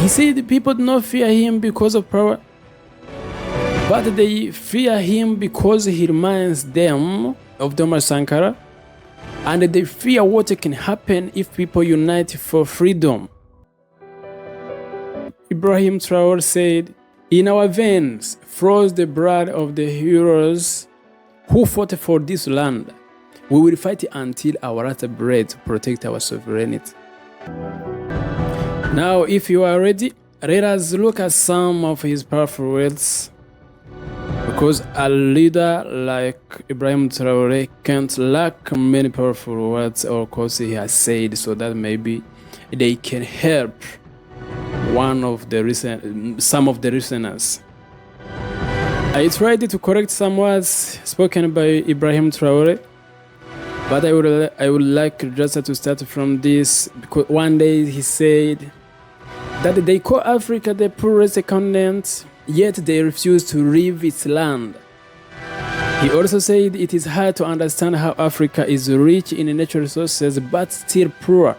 He said the people do not fear him because of power, but they fear him because he reminds them of Thomas Sankara, and they fear what can happen if people unite for freedom. Ibrahim Traore said, "In our veins flows the blood of the heroes who fought for this land. We will fight until our last breath to protect our sovereignty." Now, if you are ready, let us look at some of his powerful words. Because a leader like Ibrahim Traore can't lack many powerful words or quotes he has said, so that maybe they can help some of the listeners. I tried to correct some words spoken by Ibrahim Traore, but I would like just to start from this, because one day he said that they call Africa the poorest continent, yet they refuse to leave its land. He also said it is hard to understand how Africa is rich in natural resources but still poor.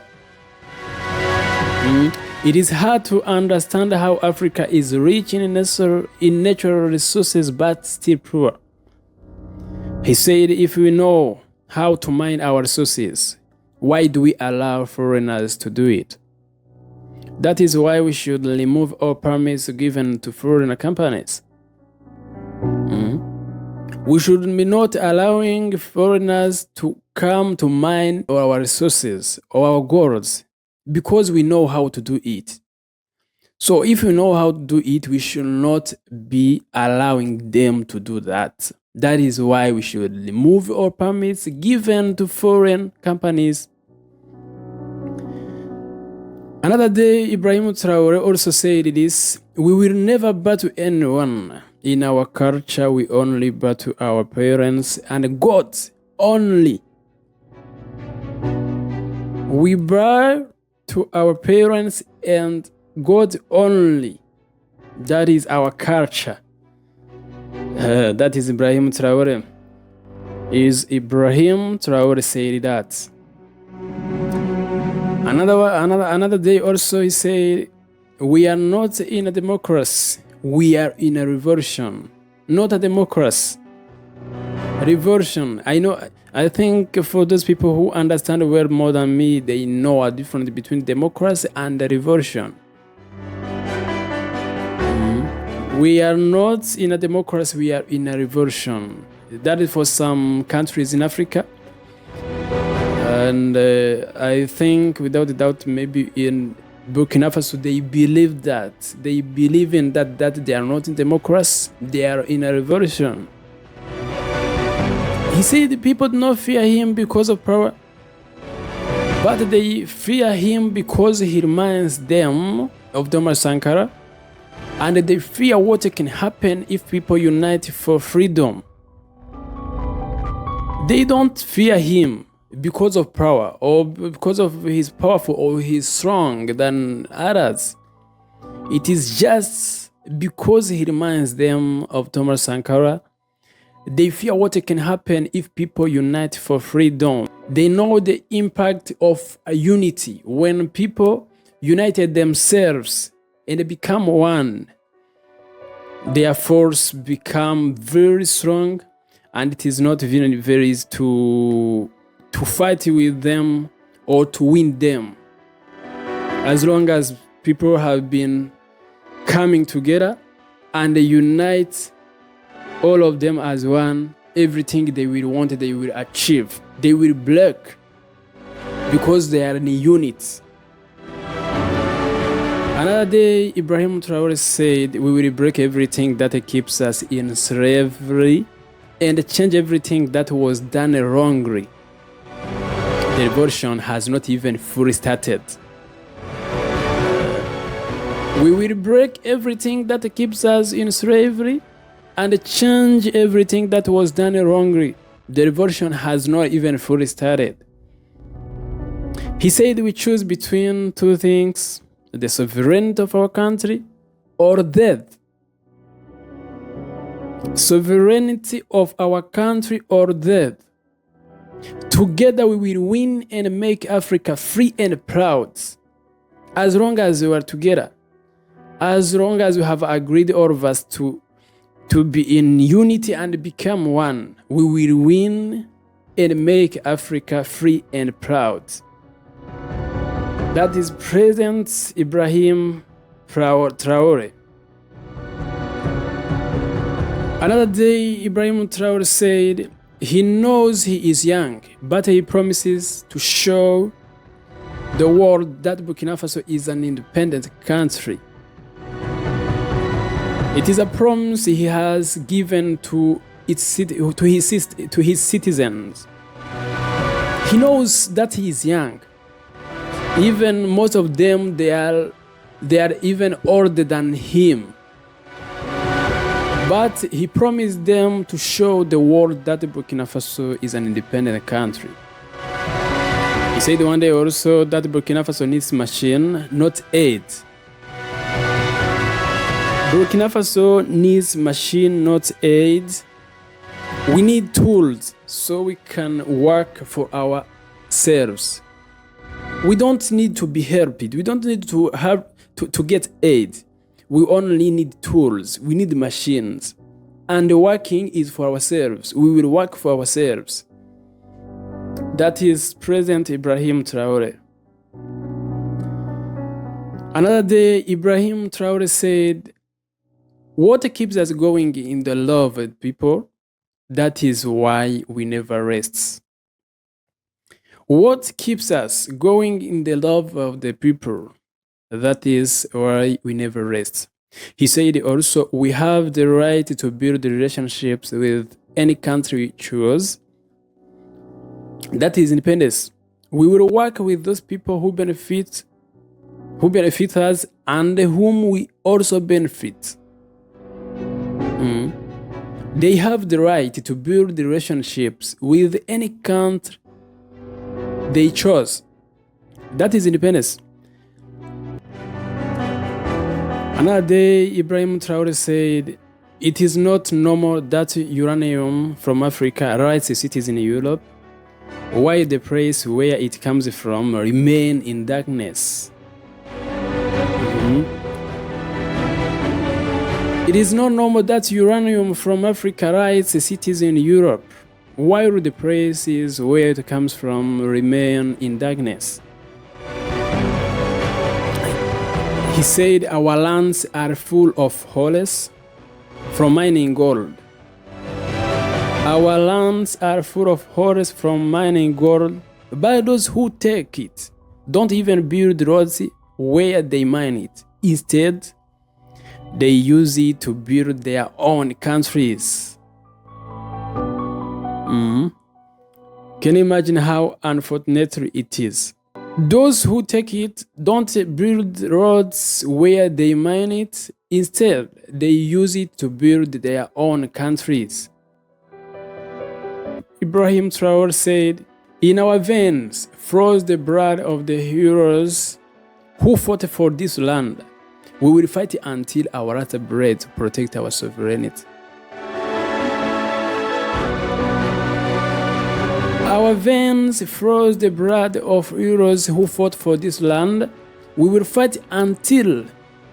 It is hard to understand how Africa is rich in natural resources but still poor. He said, if we know how to mine our resources, why do we allow foreigners to do it? That is why we should remove all permits given to foreign companies. We should be not allowing foreigners to come to mine our resources or our gold, because we know how to do it. So if we know how to do it, we should not be allowing them to do that. That is why we should remove all permits given to foreign companies. Another day, Ibrahim Traore also said this: "We will never battle anyone. In our culture, we only battle our parents and God only. We bow to our parents and God only. That is our culture." That is Ibrahim Traore. Ibrahim Traore said that. Another day also he said, "We are not in a democracy, we are in a revolution." Not a democracy, revolution. I think for those people who understand the word more than me, they know a difference between democracy and a revolution. We are not in a democracy, we are in a revolution. That is for some countries in Africa. And I think without a doubt, maybe in Burkina Faso, they believe that. They believe in that they are not in democracy, they are in a revolution. He said the people do not fear him because of power, but they fear him because he reminds them of Thomas Sankara, and they fear what can happen if people unite for freedom. They don't fear him because of power or because of he's powerful or he's strong than others. It is just because he reminds them of Thomas Sankara. They fear what can happen if people unite for freedom. They know the impact of a unity when people united themselves and become one. Their force become very strong, and it is not very easy to fight with them or to win them. As long as people have been coming together and they unite all of them as one, everything they will want, they will achieve. They will break because they are in a unit. Another day, Ibrahim Traore said, "We will break everything that keeps us in slavery and change everything that was done wrongly." The revolution has not even fully started. We will break everything that keeps us in slavery and change everything that was done wrongly. The revolution has not even fully started. He said we choose between two things: the sovereignty of our country or death. Sovereignty of our country or death. Together we will win and make Africa free and proud. As long as we are together, As long as we have agreed, all of us, to be in unity and become one, we will win and make Africa free and proud. That is President Ibrahim Traore. Another day, Ibrahim Traore said he knows he is young, but he promises to show the world that Burkina Faso is an independent country. It is a promise he has given to his citizens. He knows that he is young. Even most of them, they are even older than him. But he promised them to show the world that Burkina Faso is an independent country. He said one day also that Burkina Faso needs machine, not aid. Burkina Faso needs machine, not aid. We need tools so we can work for ourselves. We don't need to be helped. We don't need to get aid. We only need tools. We need machines. And the working is for ourselves. We will work for ourselves. That is President Ibrahim Traore. Another day, Ibrahim Traore said, "What keeps us going in the love of people? That is why we never rest." What keeps us going in the love of the people? That is why we never rest. He said also, we have the right to build relationships with any country we choose. That is independence. We will work with those people who benefit us and whom we also benefit. They have the right to build relationships with any country they chose. That is independence. Another day, Ibrahim Traore said, "It is not normal that uranium from Africa arrives in cities in Europe, while the place where it comes from remain in darkness." It is not normal that uranium from Africa arrives in cities in Europe, while the places where it comes from remain in darkness. He said, "Our lands are full of holes from mining gold. Our lands are full of holes from mining gold, but those who take it don't even build roads where they mine it. Instead, they use it to build their own countries." Can you imagine how unfortunate it is? Those who take it don't build roads where they mine it. Instead, they use it to build their own countries. Ibrahim Traore said, "In our veins flows the blood of the heroes who fought for this land. We will fight until our last breath to protect our sovereignty." Our veins flows the blood of heroes who fought for this land. We will fight until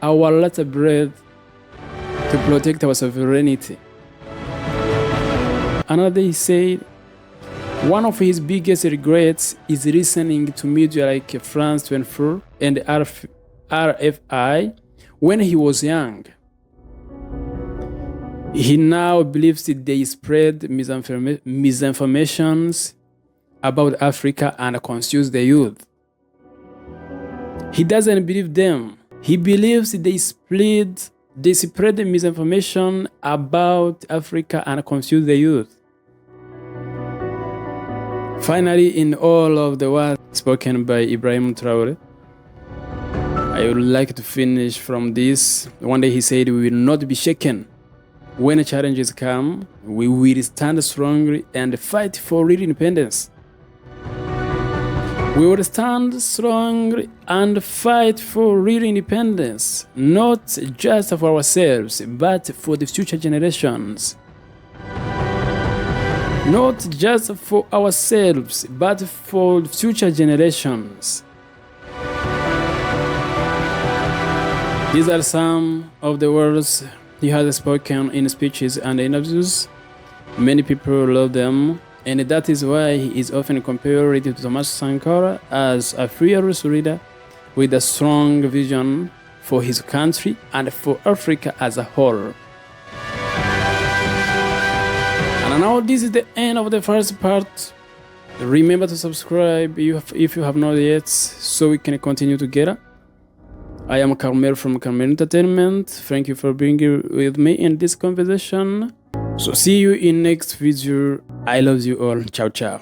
our last breath to protect our sovereignty. Another he said, one of his biggest regrets is listening to media like France 24 and RFI when he was young. He now believes that they spread misinformations about Africa and confuse the youth. He doesn't believe them. He believes they spread misinformation about Africa and confuse the youth. Finally, in all of the words spoken by Ibrahim Traore, I would like to finish from this. One day he said, "We will not be shaken. When challenges come, we will stand strongly and fight for real independence. We will stand strong and fight for real independence, not just for ourselves, but for the future generations. Not just for ourselves, but for future generations." These are some of the words he has spoken in speeches and interviews. Many people love them, and that is why he is often compared to Thomas Sankara as a fearless leader with a strong vision for his country and for Africa as a whole. And now this is the end of the first part. Remember to subscribe if you have not yet, so we can continue together. I am Carmel from Carmel Entertainment. Thank you for being here with me in this conversation. So see you in next video. I love you all. Ciao, ciao.